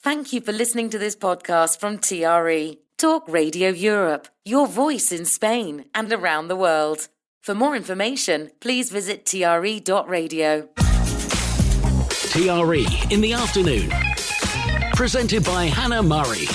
Thank you for listening to this podcast from TRE, Talk Radio Europe, your voice in Spain and around the world. For more information, please visit tre.radio. TRE in the afternoon. Presented by Hannah Murray.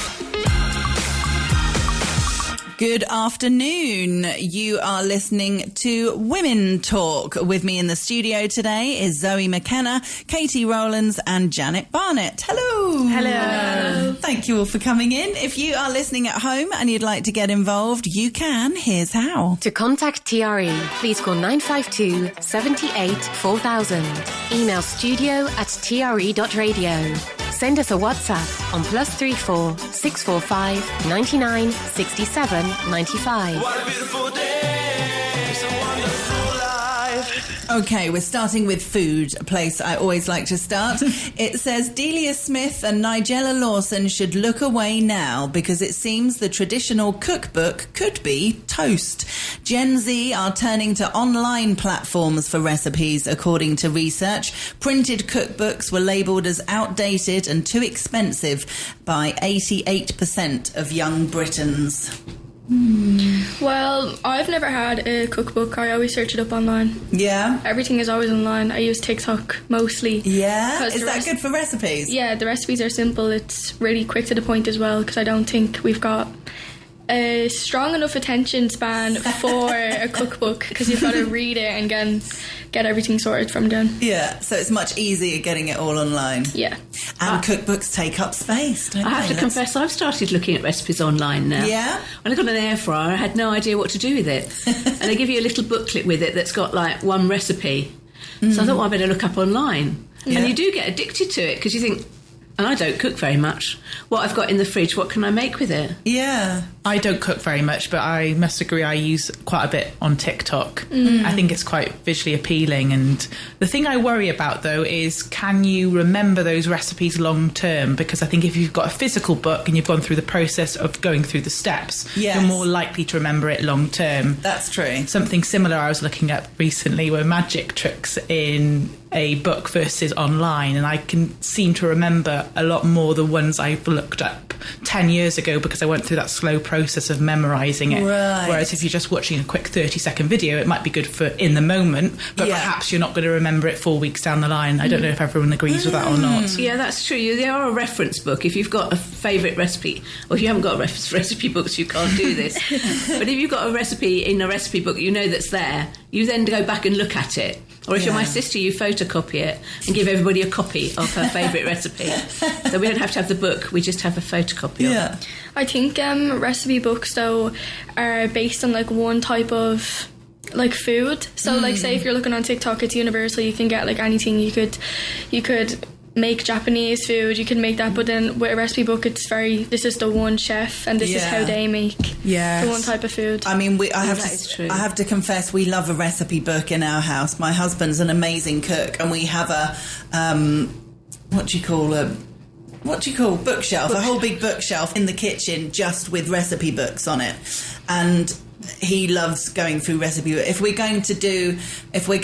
Good afternoon. You are listening to Women Talk. With me in the studio today is Zoe McKenna, Katie Rowlands and Janet Barnett. Hello. Hello. Thank you all for coming in. If you are listening at home and you'd like to get involved, you can. Here's how. To contact TRE, please call 952 78 4000. Email studio@tre.radio. Send us a WhatsApp on +34 645 99 67 95. What a beautiful day, it's a wonderful life. Okay, we're starting with food, a place I always like to start. It says Delia Smith and Nigella Lawson should look away now because it seems the traditional cookbook could be toast. Gen Z are turning to online platforms for recipes, according to research. Printed cookbooks were labelled as outdated and too expensive by 88% of young Britons. Well, I've never had a cookbook. I always search it up online. Yeah? Everything is always online. I use TikTok mostly. Yeah? Is that good for recipes? Yeah, the recipes are simple. It's really quick to the point as well, because I don't think we've got a strong enough attention span for a cookbook, because you've got to read it and get everything sorted from then. Yeah, so it's much easier getting it all online. Yeah. And cookbooks take up space, don't I have to confess, I've started looking at recipes online now. Yeah? When I got an air fryer, I had no idea what to do with it. And they give you a little booklet with it that's got like one recipe. So I thought, well, I better look up online. Yeah. And you do get addicted to it because you think, and I don't cook very much. What I've got in the fridge, what can I make with it? Yeah. I don't cook very much, but I must agree I use quite a bit on TikTok. I think it's quite visually appealing. And the thing I worry about, though, is can you remember those recipes long term? Because I think if you've got a physical book and you've gone through the process of going through the steps, Yes. you're more likely to remember it long term. That's true. Something similar I was looking at recently were magic tricks in a book versus online, and I can seem to remember a lot more the ones I've looked up 10 years ago because I went through that slow process of memorising it. Right. Whereas if you're just watching a quick 30-second video, it might be good for in the moment, but Yeah. perhaps you're not going to remember it 4 weeks down the line. I don't know if everyone agrees with that or not. Yeah, that's true. They are a reference book. If you've got a favourite recipe, or if you haven't got recipe books, you can't do this. But if you've got a recipe in a recipe book, you know that's there, you then go back and look at it. Or if you're my sister, you photocopy it and give everybody a copy of her favourite recipe. So we don't have to have the book, we just have a photocopy of it. I think recipe books, though, are based on, like, one type of, like, food. So, like, say if you're looking on TikTok, it's universal. You can get, like, anything. You could make Japanese food, you can make that, but then with a recipe book, it's this is the one chef and this is how they make the one type of food. I mean, I that is true. have to confess, we love a recipe book in our house. My husband's an amazing cook, and we have a bookshelf, a whole big bookshelf in the kitchen just with recipe books on it. And he loves going through recipe. If we're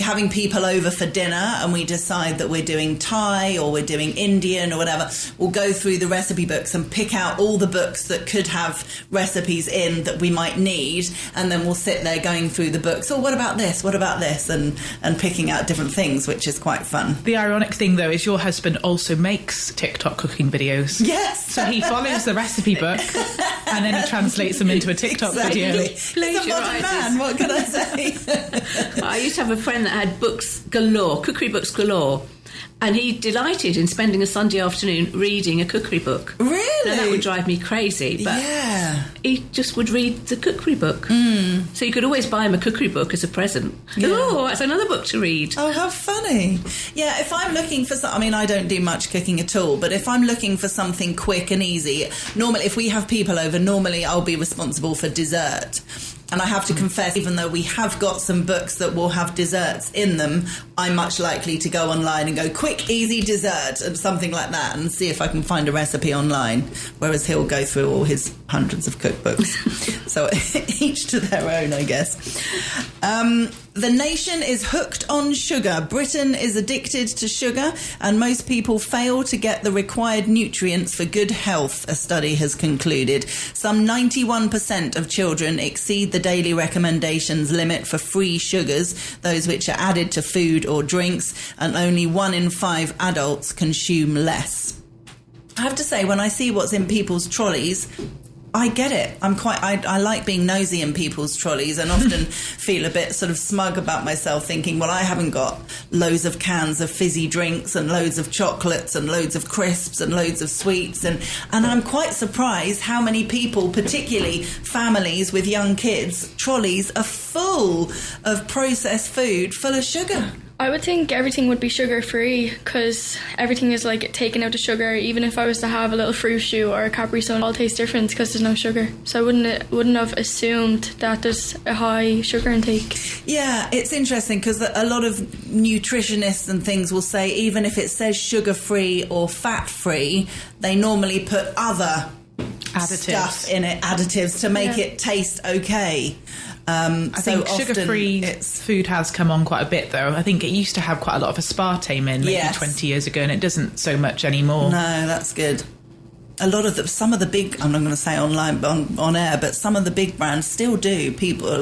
having people over for dinner and we decide that we're doing Thai or we're doing Indian or whatever, we'll go through the recipe books and pick out all the books that could have recipes in that we might need, and then we'll sit there going through the books. Oh, what about this? What about this? And picking out different things, which is quite fun. The ironic thing, though, is your husband also makes TikTok cooking videos. Yes. So he follows the recipe book and then he translates them into a TikTok video. He's a modern man, what can I say? I used to have a friend that had books galore, cookery books galore, and he delighted in spending a Sunday afternoon reading a cookery book. Really? Now, that would drive me crazy, but he just would read the cookery book. So you could always buy him a cookery book as a present. Oh, that's another book to read. Oh, how funny. Yeah, if I'm looking for I mean, I don't do much cooking at all, but if I'm looking for something quick and easy, normally, if we have people over, normally I'll be responsible for dessert. And I have to confess, even though we have got some books that will have desserts in them, I'm much likely to go online and go, quick, easy dessert, and something like that, and see if I can find a recipe online, whereas he'll go through all his hundreds of cookbooks. So each to their own, I guess. The nation is hooked on sugar. Britain is addicted to sugar, and most people fail to get the required nutrients for good health, a study has concluded. Some 91% of children exceed the daily recommendations limit for free sugars, those which are added to food or drinks, and only 1 in 5 adults consume less. I have to say, when I see what's in people's trolleys, I get it. I like being nosy in people's trolleys, and often feel a bit sort of smug about myself, thinking, well, I haven't got loads of cans of fizzy drinks and loads of chocolates and loads of crisps and loads of sweets. And I'm quite surprised how many people, particularly families with young kids, trolleys are full of processed food full of sugar. I would think everything would be sugar-free because everything is like taken out of sugar. Even if I was to have a little fruit shoe or a Capri Sun, it all tastes different because there's no sugar. So I wouldn't have assumed that there's a high sugar intake. Yeah, it's interesting because a lot of nutritionists and things will say even if it says sugar-free or fat-free, they normally put other stuff in it, additives, to make it taste okay. I think sugar-free food has come on quite a bit, though. I think it used to have quite a lot of aspartame in maybe 20 years ago, and it doesn't so much anymore. No, that's good. A lot of some of the big, I'm not going to say online on air, but some of the big brands still do.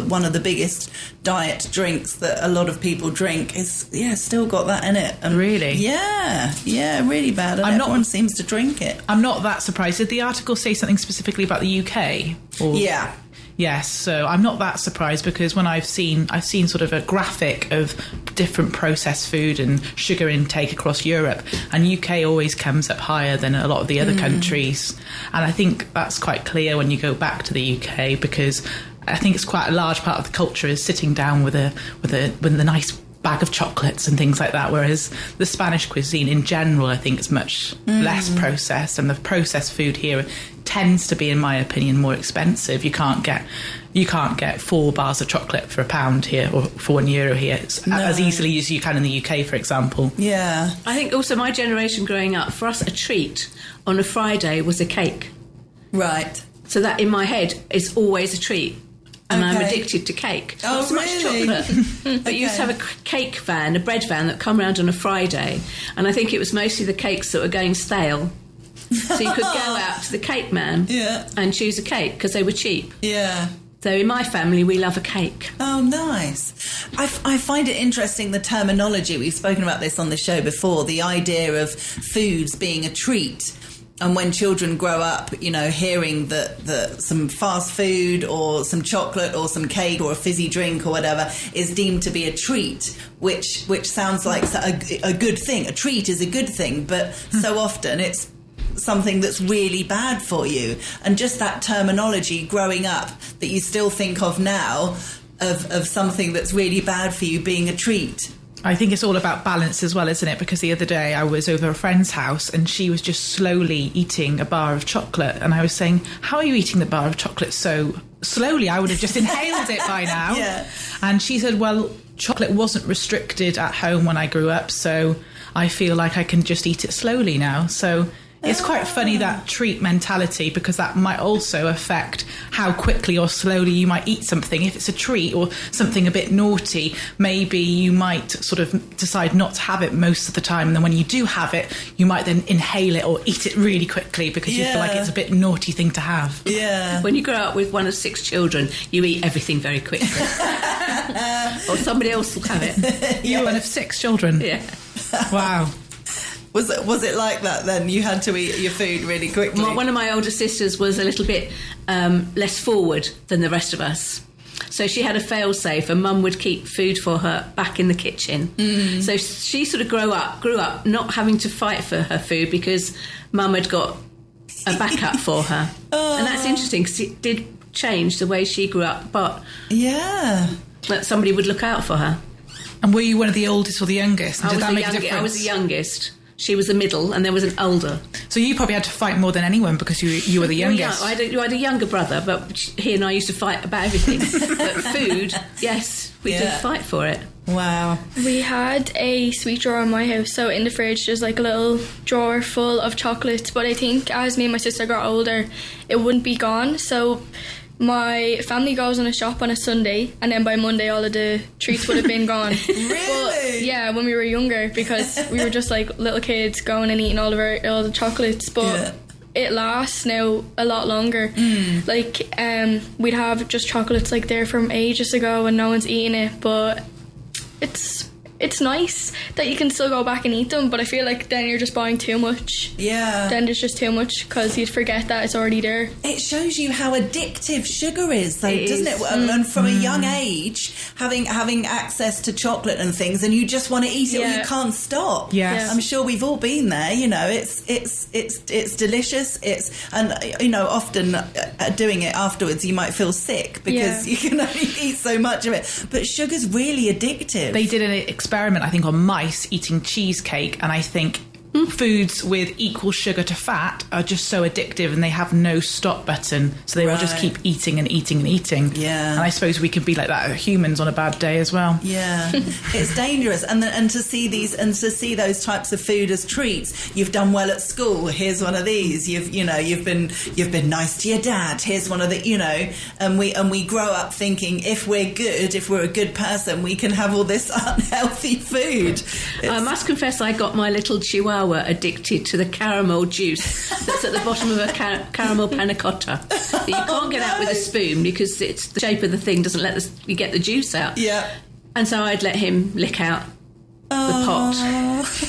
One of the biggest diet drinks that a lot of people drink is still got that in it. And really? Yeah, really bad. And everyone seems to drink it. I'm not that surprised. Did the article say something specifically about the UK? Yeah. Yes, so I'm not that surprised because when I've seen sort of a graphic of different processed food and sugar intake across Europe, and UK always comes up higher than a lot of the other countries. And I think that's quite clear when you go back to the UK, because I think it's quite a large part of the culture is sitting down with a nice bag of chocolates and things like that, whereas the Spanish cuisine in general I think is much less processed, and the processed food here tends to be, in my opinion, more expensive. You can't get 4 bars of chocolate for £1 here or for €1 here as easily as you can in the UK, for example. Yeah. I think also my generation growing up, for us a treat on a Friday was a cake. Right. So that in my head is always a treat. And I'm addicted to cake. Oh, not so really? much chocolate. But you used to have a cake van, a bread van that come around on a Friday. And I think it was mostly the cakes that were going stale. So you could go out to the cake man and choose a cake because they were cheap. Yeah. So in my family, we love a cake. Oh, nice. I find it interesting, the terminology. We've spoken about this on the show before, the idea of foods being a treat. And when children grow up, hearing that some fast food or some chocolate or some cake or a fizzy drink or whatever is deemed to be a treat, which sounds like a good thing. A treat is a good thing, but so often it's something that's really bad for you. And just that terminology growing up that you still think of now of something that's really bad for you being a treat. I think it's all about balance as well, isn't it? Because the other day I was over a friend's house and she was just slowly eating a bar of chocolate, and I was saying, how are you eating the bar of chocolate so slowly? I would have just inhaled it by now. Yeah. And she said, well, chocolate wasn't restricted at home when I grew up, so I feel like I can just eat it slowly now. So it's quite funny, that treat mentality, because that might also affect how quickly or slowly you might eat something. If it's a treat or something a bit naughty, maybe you might sort of decide not to have it most of the time, and then when you do have it, you might then inhale it or eat it really quickly because you feel like it's a bit naughty thing to have. Yeah. When you grow up with one of 6 children, you eat everything very quickly. Or somebody else will have it. You're one of 6 children? Yeah. Wow. Was it like that then? You had to eat your food really quickly? One of my older sisters was a little bit less forward than the rest of us. So she had a fail-safe, and Mum would keep food for her back in the kitchen. So she sort of grew up not having to fight for her food because Mum had got a backup for her. And that's interesting because it did change the way she grew up, but that somebody would look out for her. And were you one of the oldest or the youngest? And did that make a difference? I was the youngest. She was the middle, and there was an older. So you probably had to fight more than anyone because you were the youngest. Well, yeah, I had a younger brother, but he and I used to fight about everything. But food, yes, we did fight for it. Wow. We had a sweet drawer in my house, so in the fridge there's like a little drawer full of chocolates, but I think as me and my sister got older, it wouldn't be gone, so my family goes in a shop on a Sunday, and then by Monday all of the treats would have been gone. Really? But, yeah, when we were younger, because we were just like little kids going and eating all the chocolates. But it lasts now a lot longer. Like we'd have just chocolates like there from ages ago and no one's eating it, but it's nice that you can still go back and eat them, but I feel like then you're just buying too much. Yeah. Then there's just too much because you'd forget that it's already there. It shows you how addictive sugar is, though, doesn't it? And from a young age, having access to chocolate and things, and you just want to eat it, or you can't stop. Yes. I'm sure we've all been there. You know, it's delicious. Often doing it afterwards, you might feel sick because you can only eat so much of it. But sugar's really addictive. They did an experiment, I think, on mice eating cheesecake, and I think foods with equal sugar to fat are just so addictive, and they have no stop button, so they will just keep eating and eating and eating. Yeah. And I suppose we can be like that, humans, on a bad day as well. Yeah, it's dangerous, and to see those types of food as treats. You've done well at school. Here's one of these. You've been nice to your dad. Here's one of the and we grow up thinking if we're a good person, we can have all this unhealthy food. I must confess, I got my little Chihuahua addicted to the caramel juice that's at the bottom of a caramel panna cotta. You can't get out with a spoon because it's the shape of the thing doesn't let you get the juice out. Yeah. And so I'd let him lick out the pot.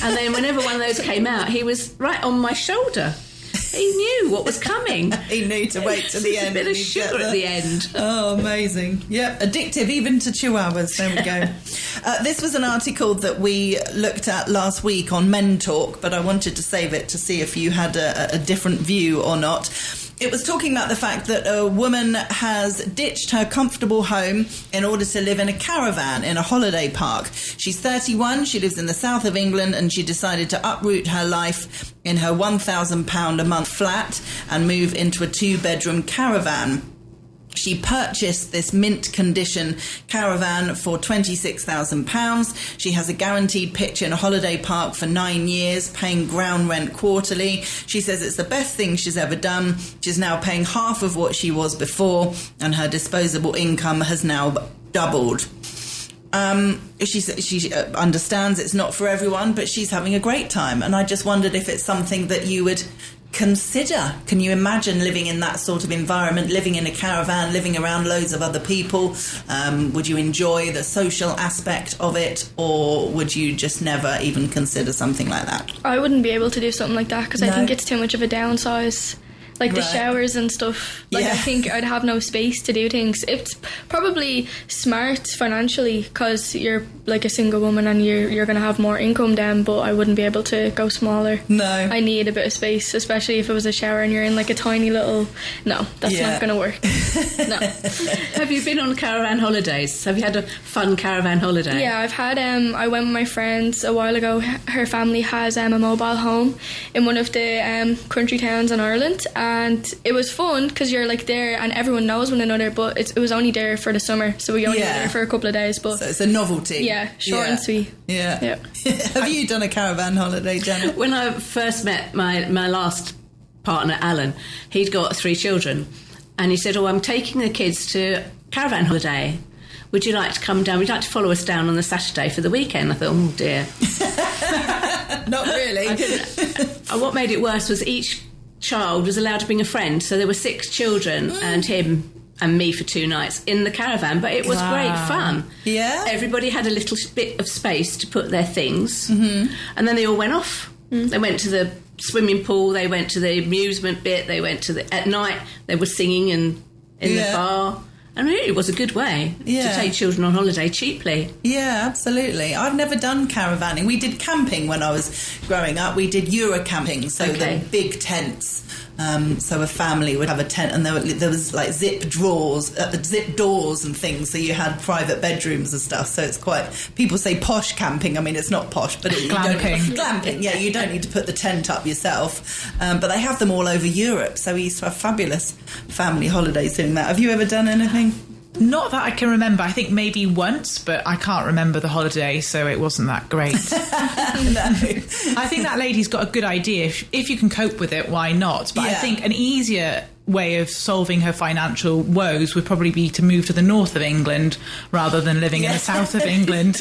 And then whenever one of those came out, he was right on my shoulder. He knew what was coming. He knew to wait to the end. A bit of sugar at the end. Oh, amazing. Yep, addictive even to chihuahuas. There we go. This was an article that we looked at last week on Men Talk, but I wanted to save it to see if you had a different view or not. It was talking about the fact that a woman has ditched her comfortable home in order to live in a caravan in a holiday park. She's 31, she lives in the south of England, and she decided to uproot her life in her £1,000 a month flat and move into a 2-bedroom caravan. She purchased this mint condition caravan for £26,000. She has a guaranteed pitch in a holiday park for 9 years, paying ground rent quarterly. She says it's the best thing she's ever done. She's now paying half of what she was before, and her disposable income has now doubled. She understands it's not for everyone, but she's having a great time. And I just wondered if it's something that you would consider. Can you imagine living in that sort of environment, living in a caravan, living around loads of other people? Would you enjoy the social aspect of it, or would you just never even consider something like that? I wouldn't be able to do something like that because I think it's too much of a downsize. Like the showers and stuff. Like I think I'd have no space to do things. It's probably smart financially because you're like a single woman and you're going to have more income then, but I wouldn't be able to go smaller. No. I need a bit of space, especially if it was a shower and you're in like a tiny little... No, that's not going to work. No. Have you been on caravan holidays? Have you had a fun caravan holiday? Yeah, I've had... I went with my friends a while ago. Her family has a mobile home in one of the country towns in Ireland, and it was fun because you're like there and everyone knows one another, but it was only there for the summer, so we only were there for a couple of days. But so it's a novelty. Yeah, short and sweet. Yeah. Have you done a caravan holiday, Janet? When I first met my last partner, Alan, he'd got 3 children, and he said, I'm taking the kids to caravan holiday. Would you like to come down? Would you like to follow us down on the Saturday for the weekend? I thought, oh dear. Not really. And what made it worse was each child was allowed to bring a friend, so there were 6 children and him and me for 2 nights in the caravan, but it was great fun. Yeah, everybody had a little bit of space to put their things, and then they all went off. They went to the swimming pool, they went to the amusement bit, they went to at night they were singing in the bar. And really, it was a good way to take children on holiday cheaply. Yeah, absolutely. I've never done caravanning. We did camping when I was growing up. We did Euro camping, so the big tents. So a family would have a tent, and there was like zip doors and things, so you had private bedrooms and stuff. So it's quite... People say posh camping. I mean, it's not posh, but glamping. Glamping, yeah. You don't need to put the tent up yourself. But they have them all over Europe, so we used to have fabulous family holidays doing that. Have you ever done anything? Not that I can remember. I think maybe once, but I can't remember the holiday, so it wasn't that great. No. I think that lady's got a good idea. If you can cope with it, why not? But I think an easier way of solving her financial woes would probably be to move to the north of England rather than living in the south of England.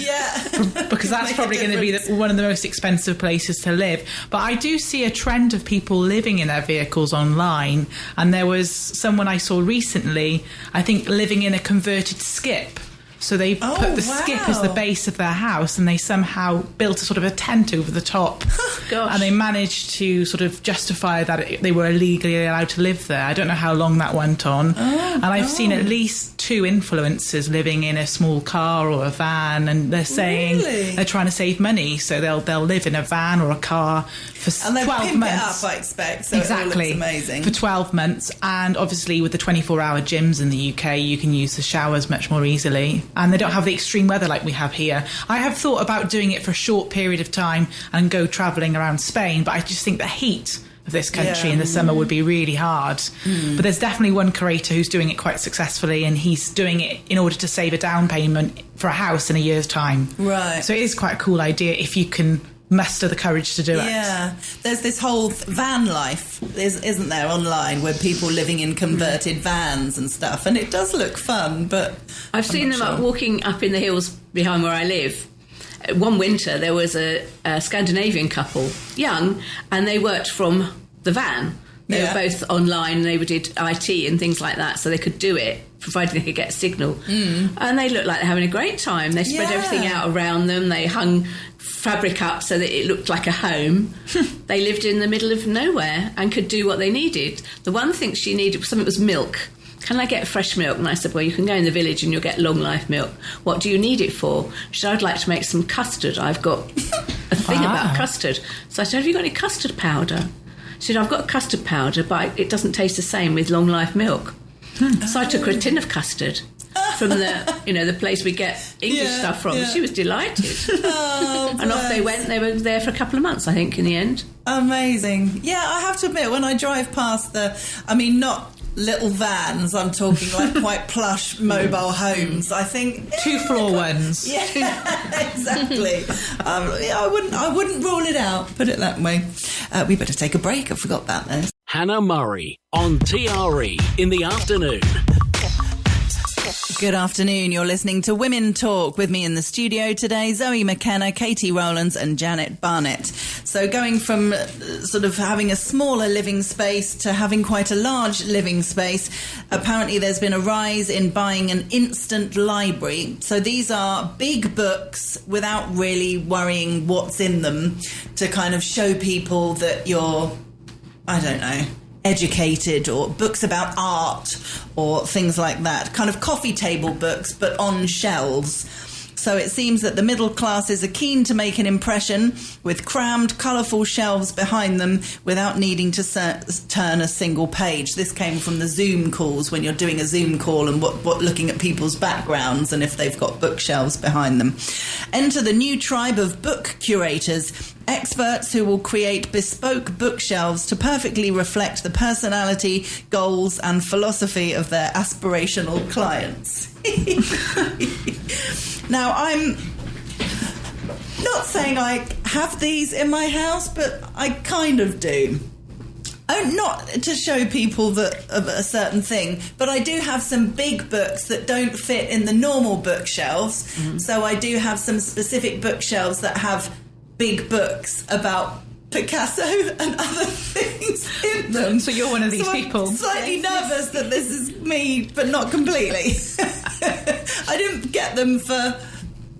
Because that's probably going to be one of the most expensive places to live. But I do see a trend of people living in their vehicles online, and there was someone I saw recently, I think, living in a converted skip. So they put the skip as the base of their house, and they somehow built a sort of a tent over the top. Gosh. And they managed to sort of justify that they were illegally allowed to live there. I don't know how long that went on. And I've seen at least 2 influencers living in a small car or a van, and they're saying they're trying to save money, so they'll live in a van or a car for 12 months. And they'll pimp it up, I expect, so exactly. It all looks amazing. For 12 months. And obviously with the 24-hour gyms in the UK, you can use the showers much more easily. And they don't have the extreme weather like we have here. I have thought about doing it for a short period of time and go travelling around Spain, but I just think the heat of this country in the summer would be really hard. But there's definitely one creator who's doing it quite successfully, and he's doing it in order to save a down payment for a house in a year's time. Right. So it is quite a cool idea if you can muster the courage to do it. Yeah, there's this whole van life, isn't there, online, where people living in converted vans and stuff, and it does look fun, but I've seen them walking up in the hills behind where I live. One winter there was a Scandinavian couple, young, and they worked from the van. They were both online, and they did IT and things like that, so they could do it, provided they could get a signal. And they looked like they're having a great time. They spread everything out around them. They hung fabric up so that it looked like a home. They lived in the middle of nowhere and could do what they needed. The one thing she needed was milk. Can I get fresh milk? And I said, well, you can go in the village and you'll get long life milk. What do you need it for? She said, I'd like to make some custard. I've got a thing about custard. So I said, have you got any custard powder? She said, I've got custard powder, but it doesn't taste the same with long life milk. So I took her a tin of custard from the place we get English stuff from. She was delighted. And off they went. They were there for a couple of months, I think, in the end. Amazing. Yeah, I have to admit, when I drive past not little vans, I'm talking like quite plush mobile homes, I think 2-floor ones. Yeah, exactly. I wouldn't rule it out, put it that way. We better take a break. I forgot that there. Hannah Murray on TRE in the afternoon. Good afternoon. You're listening to Women Talk with me in the studio today, Zoe McKenna, Katie Rowlands and Janet Barnett. So going from sort of having a smaller living space to having quite a large living space, apparently there's been a rise in buying an instant library. So these are big books without really worrying what's in them, to kind of show people that you're, I don't know, educated, or books about art or things like that. Kind of coffee table books, but on shelves. So it seems that the middle classes are keen to make an impression with crammed, colourful shelves behind them without needing to turn a single page. This came from the Zoom calls, when you're doing a Zoom call and what looking at people's backgrounds and if they've got bookshelves behind them. Enter the new tribe of book curators, experts who will create bespoke bookshelves to perfectly reflect the personality, goals and philosophy of their aspirational clients. Now, I'm not saying I have these in my house, but I kind of do. Not to show people that of a certain thing, but I do have some big books that don't fit in the normal bookshelves. Mm-hmm. So I do have some specific bookshelves that have big books about Picasso and other things in them. So you're one of these people. I'm slightly nervous that this is me, but not completely. I didn't get them for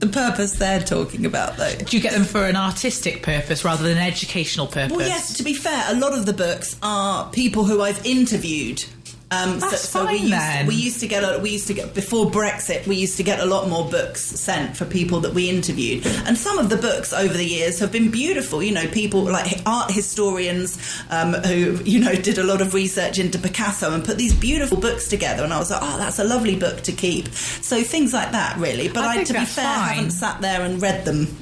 the purpose they're talking about, though. Do you get them for an artistic purpose rather than an educational purpose? Well, yes, to be fair, a lot of the books are people who I've interviewed. That's fine, we used to get before Brexit, we used to get a lot more books sent for people that we interviewed, and some of the books over the years have been beautiful. You know, people like art historians who did a lot of research into Picasso and put these beautiful books together, and I was like, oh, that's a lovely book to keep. So things like that, really. But to be fair, I haven't sat there and read them.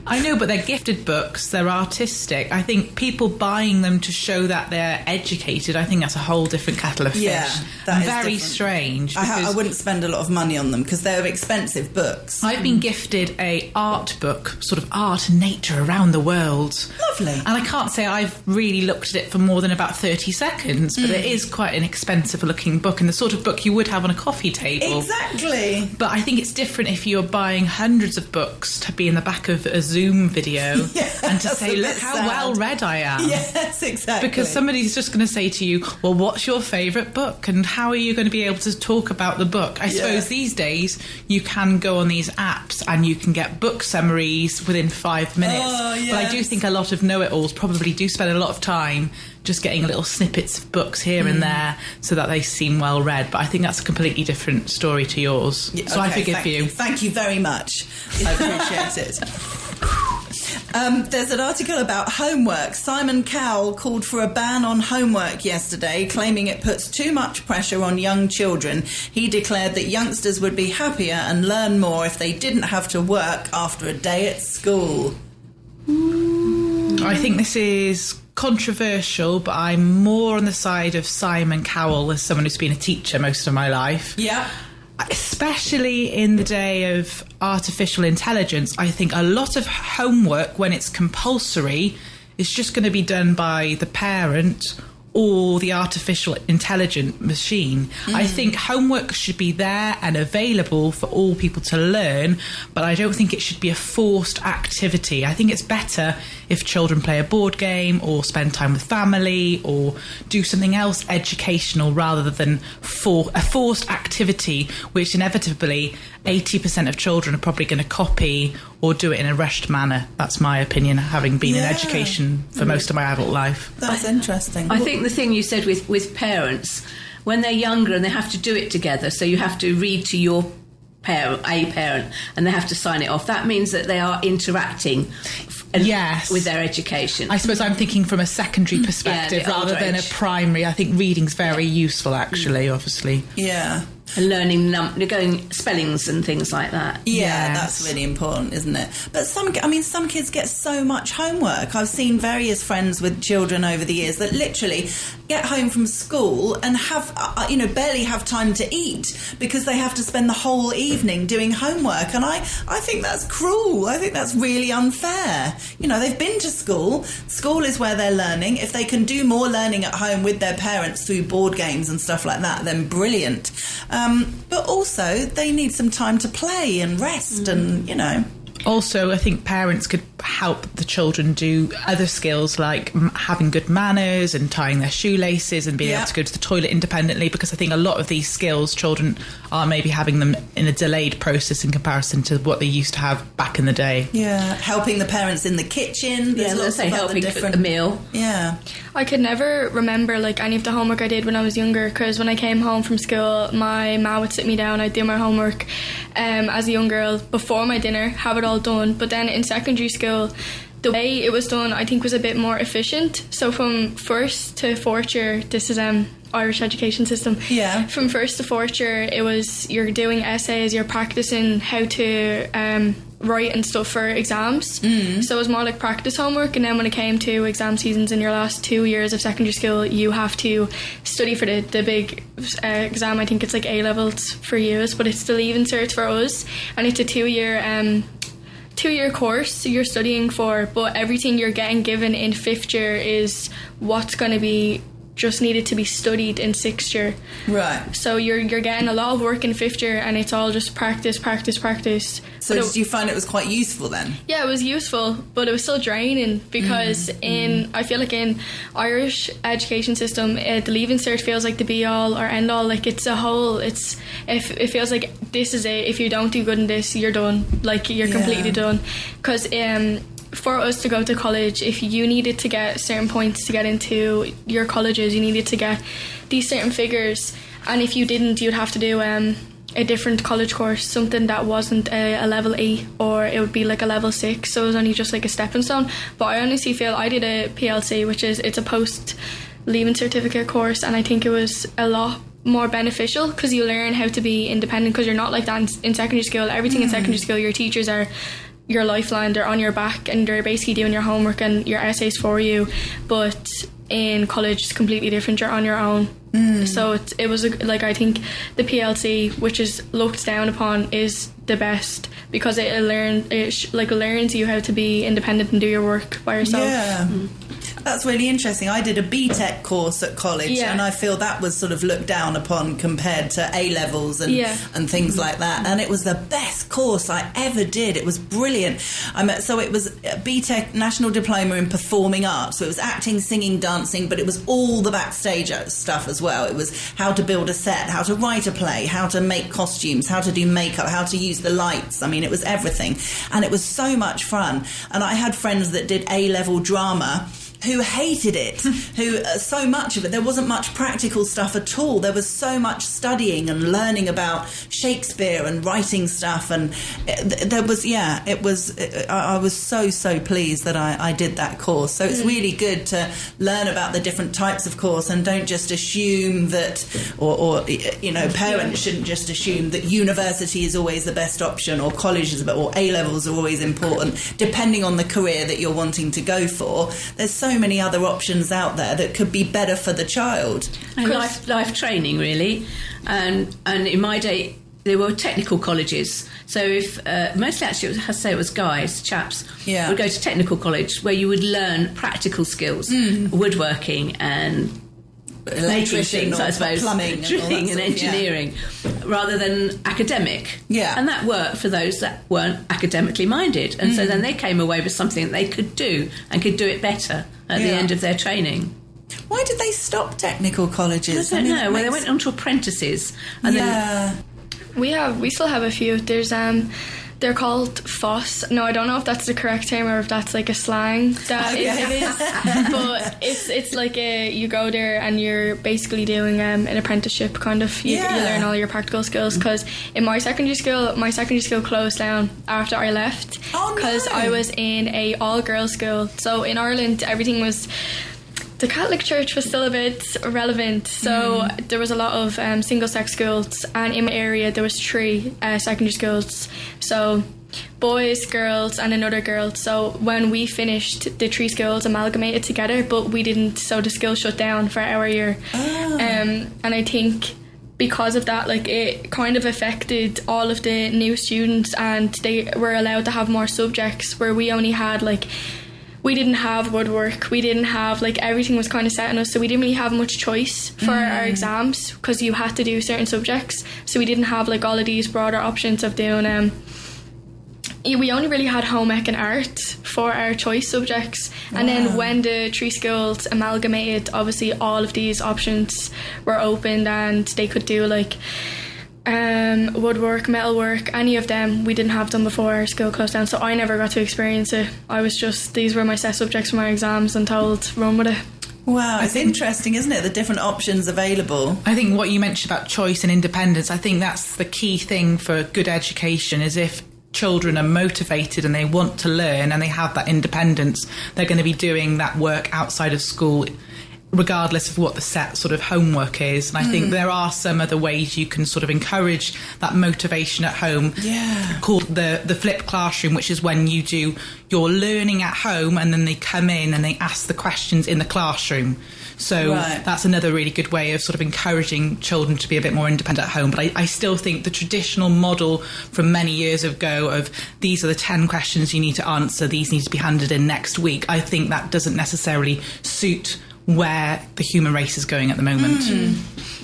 I know, but they're gifted books. They're artistic. I think people buying them to show that they're educated, I think that's a whole different kettle of fish. Yeah, that is very different. strange. I wouldn't spend a lot of money on them because they're expensive books. I've been gifted a art book, sort of art and nature around the world. Lovely. And I can't say I've really looked at it for more than about 30 seconds, but it is quite an expensive looking book and the sort of book you would have on a coffee table. Exactly. But I think it's different if you're buying hundreds of books to be in the back of a Zoom video and to say, look how well read I am. Yes, exactly. Because somebody's just going to say to you, well, what's your favourite book? And how are you going to be able to talk about the book? I suppose these days you can go on these apps and you can get book summaries within 5 minutes. Oh, yes. But I do think a lot of know-it-alls probably do spend a lot of time just getting little snippets of books here and there so that they seem well read. But I think that's a completely different story to yours. Yeah, so I forgive you. Thank you very much. I appreciate it. There's an article about homework. Simon Cowell called for a ban on homework yesterday, claiming it puts too much pressure on young children. He declared that youngsters would be happier and learn more if they didn't have to work after a day at school. I think this is controversial, but I'm more on the side of Simon Cowell as someone who's been a teacher most of my life. Yeah. Especially in the day of artificial intelligence, I think a lot of homework, when it's compulsory, is just going to be done by the parent or the artificial intelligent machine. I think homework should be there and available for all people to learn, but I don't think it should be a forced activity. I think it's better if children play a board game or spend time with family or do something else educational rather than a forced activity, which inevitably 80% of children are probably going to copy or do it in a rushed manner. That's my opinion, having been in education for most of my adult life. That's interesting. I think the thing you said with parents, when they're younger and they have to do it together, so you have to read to your parent, and they have to sign it off, that means that they are interacting with their education. I suppose I'm thinking from a secondary perspective rather than a primary. I think reading's very useful, actually, obviously. Yeah. And learning going spellings and things like that. Yeah, that's really important, isn't it? But some kids get so much homework. I've seen various friends with children over the years that literally get home from school and have, barely have time to eat because they have to spend the whole evening doing homework. And I think that's cruel. I think that's really unfair. They've been to school. School is where they're learning. If they can do more learning at home with their parents through board games and stuff like that, then brilliant. But also, they need some time to play and rest and, Also, I think parents could help the children do other skills like having good manners and tying their shoelaces and being able to go to the toilet independently, because I think a lot of these skills, children are maybe having them in a delayed process in comparison to what they used to have back in the day. Yeah, helping the parents in the kitchen. Let's say helping cook the meal. Yeah. I could never remember any of the homework I did when I was younger, because when I came home from school, my ma would sit me down, I'd do my homework as a young girl before my dinner, have it all done. But then in secondary school, the way it was done, I think, was a bit more efficient. So from first to fourth year, this is Irish education system. Yeah. From first to fourth year, it was you're doing essays, you're practicing how to write and stuff for exams. So it was more like practice homework. And then when it came to exam seasons in your last 2 years of secondary school, you have to study for the big exam. I think it's like A-levels for years, but it's the Leaving Cert for us, and it's a 2-year course, so you're studying for, but everything you're getting given in 5th year is what's going to be just needed to be studied in 6th year. Right. So you're getting a lot of work in 5th year, and it's all just practice. So did you find it was quite useful then? Yeah, it was useful, but it was still draining because I feel like in Irish education system, the Leaving Cert feels like the be all or end all. Like it's a whole. It feels like this is it. If you don't do good in this, you're done. Like you're completely done. Because for us to go to college, if you needed to get certain points to get into your colleges, you needed to get these certain figures, and if you didn't, you'd have to do a different college course, something that wasn't a level 8, or it would be like a level 6, so it was only just like a stepping stone. But I honestly feel I did a PLC, which is it's a post leaving certificate course, and I think it was a lot more beneficial because you learn how to be independent, because you're not like that in secondary school. Everything in secondary school, your teachers are your lifeline. They're on your back and they're basically doing your homework and your essays for you. But in college, it's completely different. You're on your own. So it was I think the PLC, which is looked down upon, is the best because it learns you how to be independent and do your work by yourself. Yeah. That's really interesting. I did a BTEC course at college, and I feel that was sort of looked down upon compared to A-levels and things like that. And it was the best course I ever did. It was brilliant. So it was a BTEC National Diploma in Performing Arts. So it was acting, singing, dancing, but it was all the backstage stuff as well. It was how to build a set, how to write a play, how to make costumes, how to do makeup, how to use the lights. I mean, it was everything. And it was so much fun. And I had friends that did A-level drama who hated it, who so much of it, there wasn't much practical stuff at all. There was so much studying and learning about Shakespeare and writing stuff, and there was, I was so pleased that I did that course. So it's really good to learn about the different types of course, and don't just assume that, or parents shouldn't just assume that university is always the best option, or college is, or A-levels are always important. Depending on the career that you're wanting to go for, there's so many other options out there that could be better for the child. And life training, really. And in my day, there were technical colleges. So if mostly actually, I say it was guys, chaps, would go to technical college where you would learn practical skills, woodworking and making things, I suppose, plumbing, drilling and engineering, rather than academic. Yeah. And that worked for those that weren't academically minded. And so then they came away with something that they could do and could do it better at the end of their training. Why did they stop technical colleges? I don't know. Well, they went on to apprentices. And then we still have a few. There's they're called FOSS. No, I don't know if that's the correct term or if that's like a slang that it is. But it's like you go there and you're basically doing an apprenticeship kind of. You learn all your practical skills, because in my secondary school closed down after I left because I was in a all-girls school. So in Ireland, everything was... The Catholic Church was still a bit relevant, so there was a lot of single-sex schools, and in my area there was 3 secondary schools, so boys, girls and another girl. So when we finished, the 3 schools amalgamated together, but we didn't, so the school shut down for our year. And I think because of that, like, it kind of affected all of the new students, and they were allowed to have more subjects, where we only had we didn't have woodwork, we didn't have, everything was kind of set on us, so we didn't really have much choice for our exams, because you had to do certain subjects, so we didn't have, all of these broader options of doing, we only really had home ec and art for our choice subjects. And then when the 3 schools amalgamated, obviously all of these options were opened, and they could do, woodwork, metalwork, any of them. We didn't have them before our school closed down, so I never got to experience it. I was just, these were my set subjects for my exams, and told, run with it. Wow, it's interesting, isn't it? The different options available. I think what you mentioned about choice and independence, I think that's the key thing for good education, is if children are motivated and they want to learn and they have that independence, they're going to be doing that work outside of school, regardless of what the set sort of homework is. And I think there are some other ways you can sort of encourage that motivation at home, called the flipped classroom, which is when you do your learning at home and then they come in and they ask the questions in the classroom. So that's another really good way of sort of encouraging children to be a bit more independent at home. But I still think the traditional model from many years ago of these are the 10 questions you need to answer, these need to be handed in next week, I think that doesn't necessarily suit where the human race is going at the moment.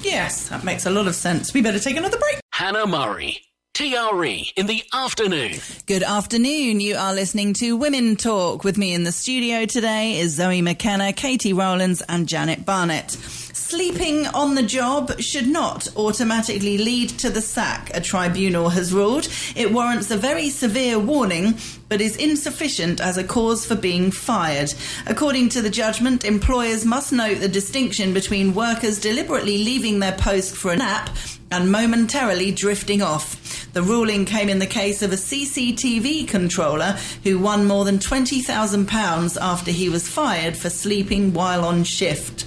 Yes, that makes a lot of sense. We better take another break. Hannah Murray, TRE in the afternoon. Good afternoon. You are listening to Women Talk. With me in the studio today is Zoe McKenna, Katie Rowlands and Janet Barnett. Sleeping on the job should not automatically lead to the sack, a tribunal has ruled. It warrants a very severe warning, but is insufficient as a cause for being fired. According to the judgment, employers must note the distinction between workers deliberately leaving their post for a nap and momentarily drifting off. The ruling came in the case of a CCTV controller who won more than £20,000 after he was fired for sleeping while on shift.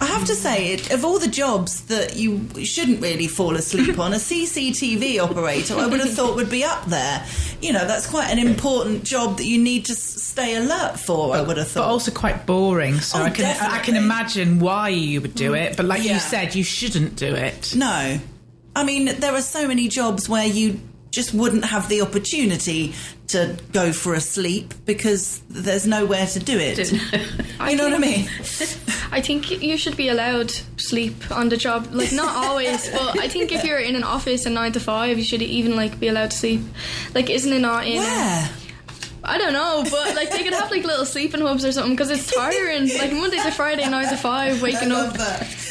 I have to say, of all the jobs that you shouldn't really fall asleep on, a CCTV operator I would have thought would be up there. You know, that's quite an important job that you need to stay alert for, I would have thought. But also quite boring, so I can imagine why you would do it, but like you said, you shouldn't do it. No. I mean, there are so many jobs where you just wouldn't have the opportunity to go for a sleep because there's nowhere to do it. You know what I mean? I think you should be allowed sleep on the job. Like, not always, but I think if you're in an office at 9 to 5, you should even, like, be allowed to sleep. Like, isn't it not in... Where? I don't know, but, like, they could have, like, little sleeping hubs or something, because it's tiring. Like, Monday to Friday, 9 to 5, waking up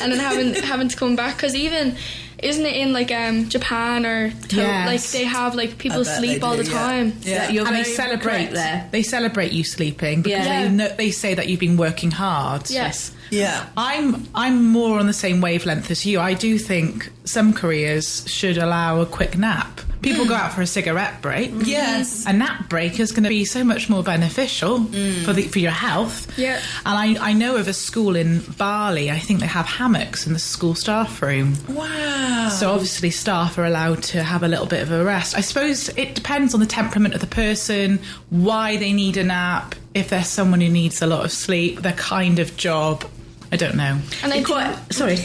and then having to come back. Because even... Isn't it in, like, Japan or... Like, they have, like, people sleep all the time. Yeah. And they celebrate there. They celebrate you sleeping because they say that you've been working hard. Yes. Yeah. I'm more on the same wavelength as you. I do think some careers should allow a quick nap. People go out for a cigarette break. Yes. A nap break is going to be so much more beneficial for your health. Yeah. And I know of a school in Bali, I think they have hammocks in the school staff room. Wow. So obviously staff are allowed to have a little bit of a rest. I suppose it depends on the temperament of the person, why they need a nap, if there's someone who needs a lot of sleep, their kind of job. I don't know. And Sorry.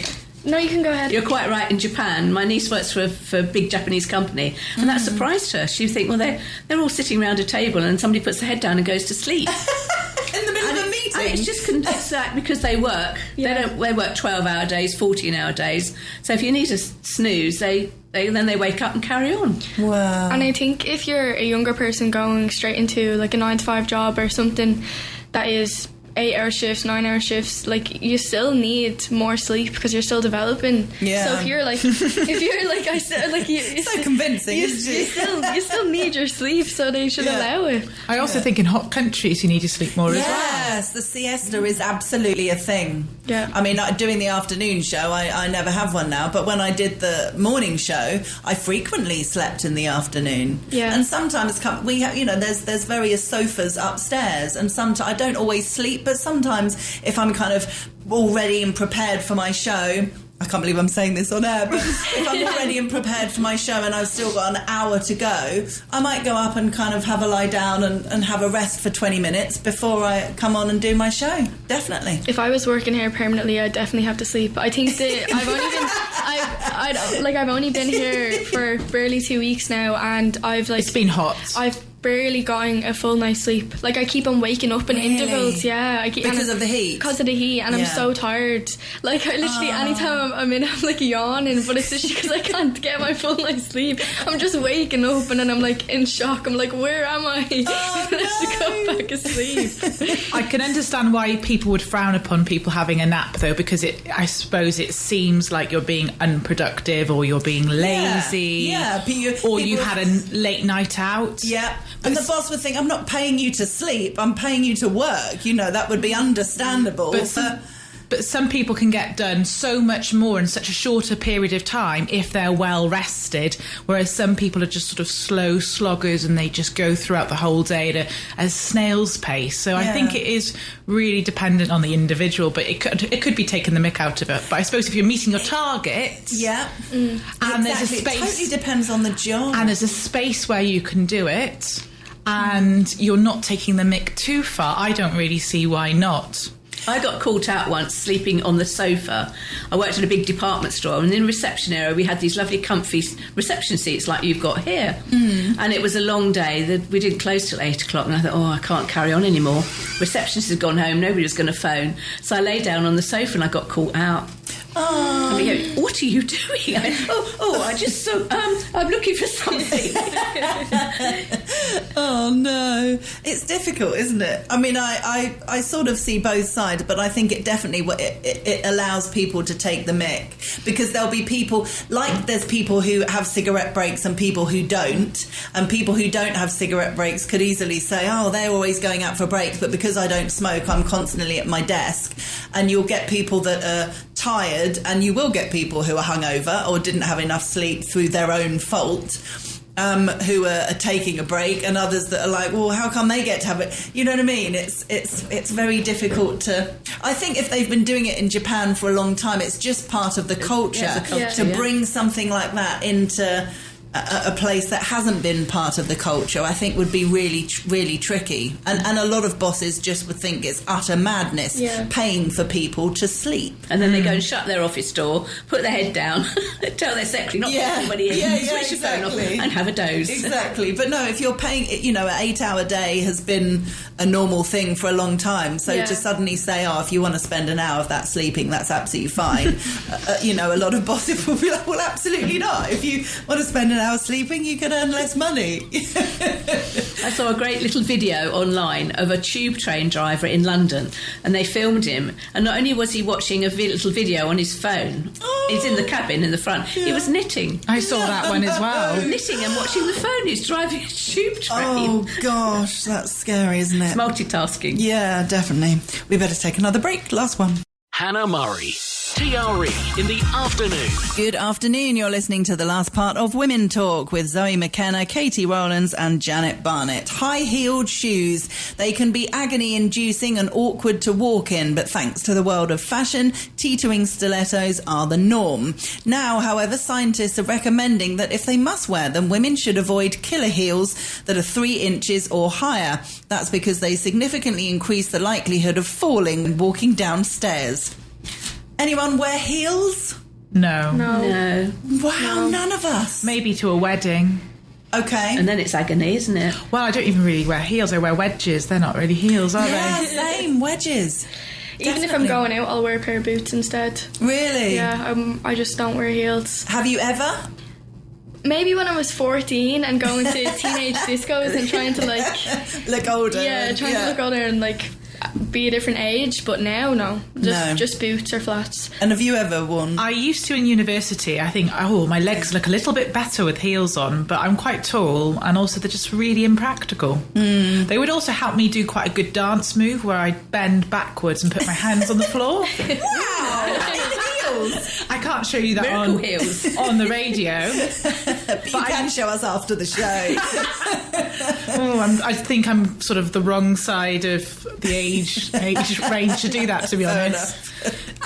No, you can go ahead. You're quite right. In Japan, my niece works for a big Japanese company, and that surprised her. She'd think, well, they're all sitting around a table, and somebody puts their head down and goes to sleep. In the middle of a meeting? It's just that because they work. Yeah. They work 12-hour days, 14-hour days. So if you need a snooze, then they wake up and carry on. Wow. And I think if you're a younger person going straight into, like, a 9 to 5 job or something that is 8-hour shifts, 9-hour shifts, like, you still need more sleep because you're still developing. Yeah. So if you're like I said, like, so convincing, isn't it? you still need your sleep, so they should allow it. I also think in hot countries you need to sleep more as well. Yes, the siesta is absolutely a thing. Yeah. I mean, doing the afternoon show, I never have one now, but when I did the morning show, I frequently slept in the afternoon. Yeah. And sometimes we have, there's various sofas upstairs, and sometimes I don't always sleep, but sometimes if I'm kind of all ready and prepared for my show, I can't believe I'm saying this on air, but if I'm all ready and prepared for my show and I've still got an hour to go, I might go up and kind of have a lie down and have a rest for 20 minutes before I come on and do my show. Definitely. If I was working here permanently, I'd definitely have to sleep. I think that I've only been here for barely 2 weeks now, and It's been hot. I've barely gotten a full night's sleep. Like, I keep on waking up in intervals. Yeah, Because of the heat. Because of the heat, and I'm so tired. Like, I literally anytime I'm in, I'm like yawning, but it's just because I can't get my full night's sleep. I'm just waking up and then I'm like in shock. I'm like, where am I? I have to go back asleep. I can understand why people would frown upon people having a nap, though, because I suppose it seems like you're being unproductive or you're being lazy. Yeah. Or you had a late night out. Yeah. And the boss would think, I'm not paying you to sleep, I'm paying you to work. That would be understandable. But some people can get done so much more in such a shorter period of time if they're well rested, whereas some people are just sort of slow sloggers and they just go throughout the whole day at a snail's pace. So I think it is really dependent on the individual, but it could be taking the mick out of it. But I suppose if you're meeting your targets, and there's a space, it totally depends on the job, and there's a space where you can do it, and you're not taking the mick too far, I don't really see why not. I got caught out once sleeping on the sofa. I worked in a big department store, and in the reception area we had these lovely comfy reception seats like you've got here. And it was a long day. We didn't close till 8 o'clock, and I thought, I can't carry on anymore. Receptionist had gone home, nobody was going to phone. So I lay down on the sofa and I got caught out. And we go, what are you doing? I'm looking for something. Oh no, it's difficult, isn't it? I mean, I sort of see both sides, but I think it definitely it allows people to take the mick, because there'll be people, like there's people who have cigarette breaks and people who don't, and people who don't have cigarette breaks could easily say, they're always going out for breaks, but because I don't smoke, I'm constantly at my desk. And you'll get people that are tired, and you will get people who are hungover or didn't have enough sleep through their own fault. who are taking a break, and others that are like, well, how come they get to have it? You know what I mean? It's very difficult to. I think if they've been doing it in Japan for a long time, it's just part of the culture, to bring something like that into a place that hasn't been part of the culture, I think would be really, really tricky. And a lot of bosses just would think it's utter madness paying for people to sleep. And then they go and shut their office door, put their head down, tell their secretary not to let anybody in, switch the phone off and have a doze. Exactly. But no, if you're paying, an 8-hour day has been a normal thing for a long time. So to suddenly say, if you want to spend an hour of that sleeping, that's absolutely fine. A lot of bosses will be like, well, absolutely not. If you want to spend an hour sleeping, you can earn less money. I saw a great little video online of a tube train driver in London, and they filmed him, and not only was he watching a little video on his phone, he's in the cabin in the front, he was knitting. I saw that one as well. Knitting and watching the phone. He's driving a tube train. Oh gosh, that's scary, isn't it? It's multitasking. Yeah, definitely. We better take another break. Last one. Hannah Murray, TRE in the afternoon. Good afternoon. You're listening to the last part of Women Talk with Zoe McKenna, Katie Rowlands and Janet Barnett. High-heeled shoes. They can be agony-inducing and awkward to walk in, but thanks to the world of fashion, teetering stilettos are the norm. Now, however, scientists are recommending that if they must wear them, women should avoid killer heels that are 3 inches or higher. That's because they significantly increase the likelihood of falling when walking downstairs. Anyone wear heels? No. Wow, none of us. Maybe to a wedding. Okay. And then it's agony, isn't it? Well, I don't even really wear heels. I wear wedges. They're not really heels, are they? Same, wedges. Even if I'm going out, I'll wear a pair of boots instead. Really? Yeah, I just don't wear heels. Have you ever? Maybe when I was 14 and going to teenage discos and trying to look older. Yeah, trying to look older and be a different age, but now no. Just boots or flats. And have you ever worn? I used to in university. I think, my legs look a little bit better with heels on, but I'm quite tall and also they're just really impractical. They would also help me do quite a good dance move where I'd bend backwards and put my hands on the floor. Wow! I can't show you that on the radio. But you can show us after the show. I think I'm sort of the wrong side of the age range to do that, to be honest.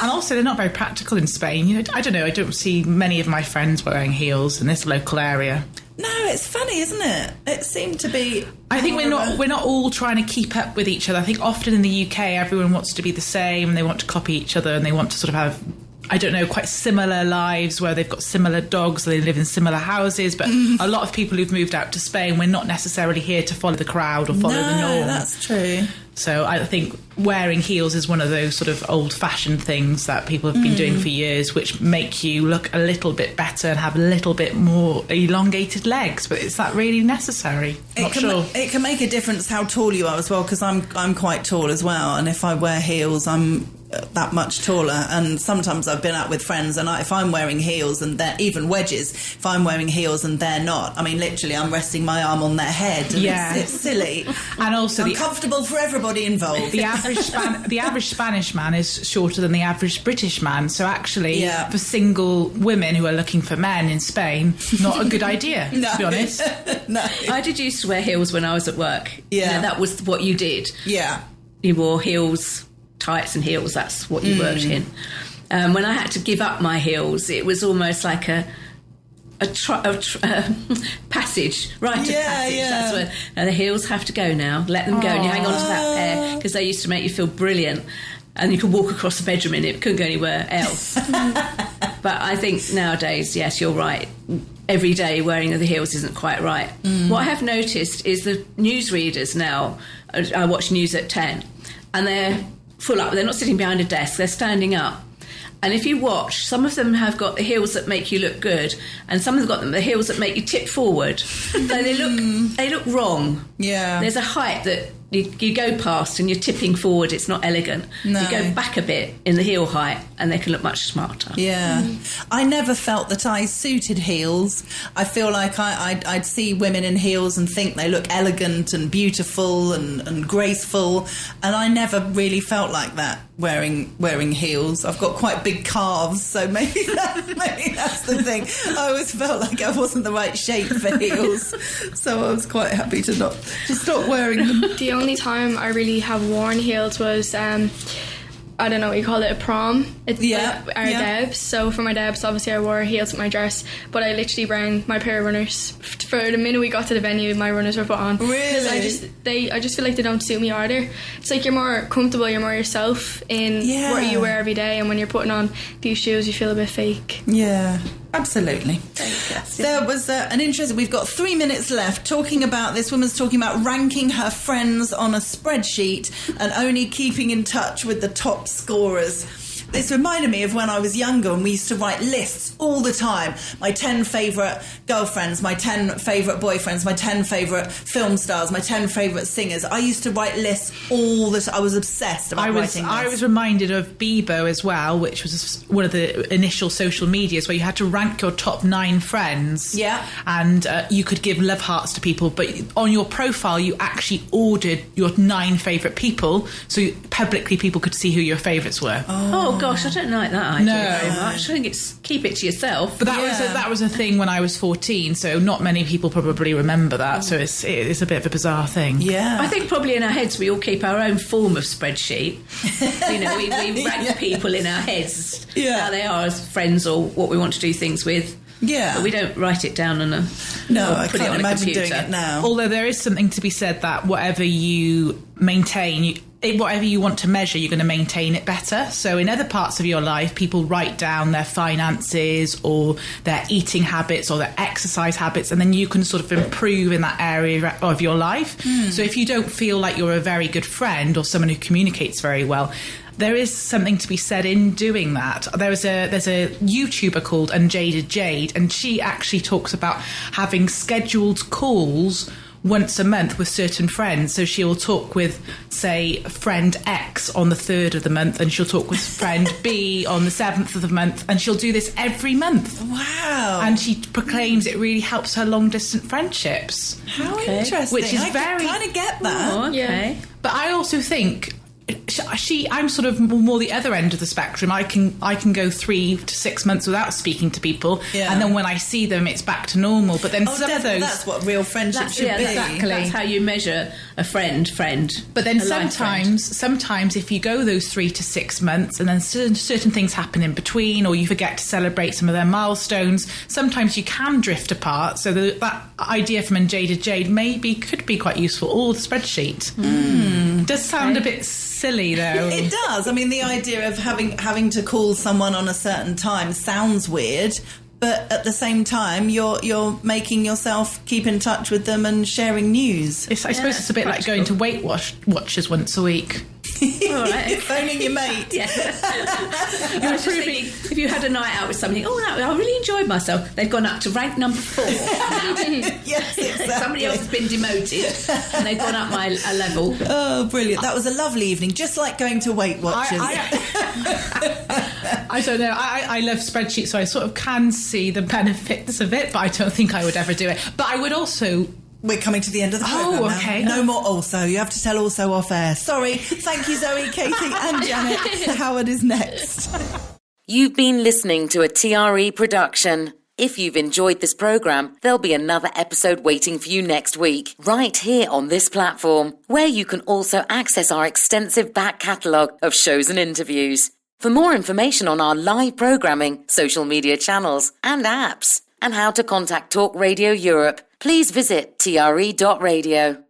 And also, they're not very practical in Spain. I don't know. I don't see many of my friends wearing heels in this local area. No, it's funny, isn't it? It seemed to be. I think we're not all trying to keep up with each other. I think often in the UK, everyone wants to be the same. They want to copy each other, and they want to sort of have, I don't know, quite similar lives where they've got similar dogs, they live in similar houses. But a lot of people who've moved out to Spain, we're not necessarily here to follow the crowd or follow the norm. No, that's true. So I think wearing heels is one of those sort of old-fashioned things that people have been doing for years, which make you look a little bit better and have a little bit more elongated legs. But is that really necessary? It can make a difference how tall you are as well, because I'm quite tall as well, and if I wear heels, I'm that much taller. And sometimes I've been out with friends, and if I'm wearing heels and they're even wedges, if I'm wearing heels and they're not, I mean, literally, I'm resting my arm on their head. And it's silly, and also uncomfortable for everybody involved. The average Spanish man is shorter than the average British man, so actually for single women who are looking for men in Spain, not a good idea. No. To be honest. No. I did used to wear heels when I was at work. Yeah. That was what you did. Yeah. You wore heels, tights and heels, that's what you worked in. When I had to give up my heels, it was almost like a passage, rite of passage. That's where the heels have to go now. Let them go, and you hang on to that pair because they used to make you feel brilliant, and you could walk across the bedroom in it. Couldn't go anywhere else. But I think nowadays, yes, you're right. Every day wearing the heels isn't quite right. What I have noticed is the newsreaders now. I watch news at 10, and they're full up. They're not sitting behind a desk. They're standing up. And if you watch, some of them have got the heels that make you look good, and some have got the heels that make you tip forward. So they look wrong. Yeah. There's a height that you go past and you're tipping forward, it's not elegant. No. You go back a bit in the heel height and they can look much smarter. Yeah. I never felt that I suited heels. I feel like I'd see women in heels and think they look elegant and beautiful and graceful, and I never really felt like that wearing heels. I've got quite big calves, so maybe that's the thing. I always felt like I wasn't the right shape for heels, so I was quite happy to stop wearing them. The only time I really have worn heels was I don't know what you call it, a prom. It's our Debs. So for my Debs, obviously I wore heels with my dress, but I literally bring my pair of runners. For the minute we got to the venue, my runners were put on. Really? I just feel like they don't suit me either. It's like you're more comfortable, you're more yourself in what you wear every day, and when you're putting on these shoes, you feel a bit fake. Yeah. Absolutely. There was an interest. We've got 3 minutes left talking about this woman's talking about ranking her friends on a spreadsheet and only keeping in touch with the top scorers. This reminded me of when I was younger and we used to write lists all the time. My 10 favourite girlfriends, my 10 favourite boyfriends, my 10 favourite film stars, my 10 favourite singers. I used to write lists all the time. I was obsessed about writing lists. I was reminded of Bebo as well, which was one of the initial social medias where you had to rank your top 9 friends. Yeah. And you could give love hearts to people, but on your profile you actually ordered your 9 favourite people, so publicly people could see who your favourites were. Oh gosh, I don't like that idea very much. I think it's keep it to yourself. But that was a thing when I was 14, so not many people probably remember that. So it's a bit of a bizarre thing. Yeah, I think probably in our heads we all keep our own form of spreadsheet. We rank people in our heads how they are as friends or what we want to do things with. Yeah, but we don't write it down on a. No, I put can't it on imagine a computer. doing it now. Although there is something to be said that whatever you maintain, whatever you want to measure, you're going to maintain it better. So in other parts of your life, people write down their finances or their eating habits or their exercise habits, and then you can sort of improve in that area of your life. So if you don't feel like you're a very good friend or someone who communicates very well, there is something to be said in doing that. There's a YouTuber called Unjaded Jade, and she actually talks about having scheduled calls once a month with certain friends. So she'll talk with, say, friend X on the 3rd of the month, and she'll talk with friend B on the 7th of the month, and she'll do this every month. Wow. And she proclaims it really helps her long-distance friendships. How interesting. Which is I kind of get that. Oh, okay. Yeah. But I also think I'm sort of more the other end of the spectrum. I can go 3 to 6 months without speaking to people, and then when I see them, it's back to normal. But then some of those, that's what real friendship should be. Exactly. That's how you measure a friend. But then a sometimes if you go those 3 to 6 months and then certain things happen in between, or you forget to celebrate some of their milestones, sometimes you can drift apart. So that idea from Unjaded Jade could be quite useful. Or the spreadsheet does sound a bit silly though. It does. I mean, the idea of having to call someone on a certain time sounds weird, but at the same time you're making yourself keep in touch with them and sharing news. I suppose it's a bit like going to Weight Watchers once a week. All right. Phoning your mate. Yeah. I was just thinking, if you had a night out with somebody, I really enjoyed myself. They've gone up to rank number 4 now. Yes, exactly. Somebody else has been demoted and they've gone up a level. Oh, brilliant. That was a lovely evening, just like going to Weight Watchers. I don't know. I love spreadsheets, so I sort of can see the benefits of it, but I don't think I would ever do it. But I would also... We're coming to the end of the programme now. Okay. No more also. You have to tell also off air. Sorry. Thank you, Zoe, Katie and Janet. Howard is next. You've been listening to a TRE production. If you've enjoyed this programme, there'll be another episode waiting for you next week, right here on this platform, where you can also access our extensive back catalogue of shows and interviews. For more information on our live programming, social media channels and apps, and how to contact Talk Radio Europe, please visit tre.radio.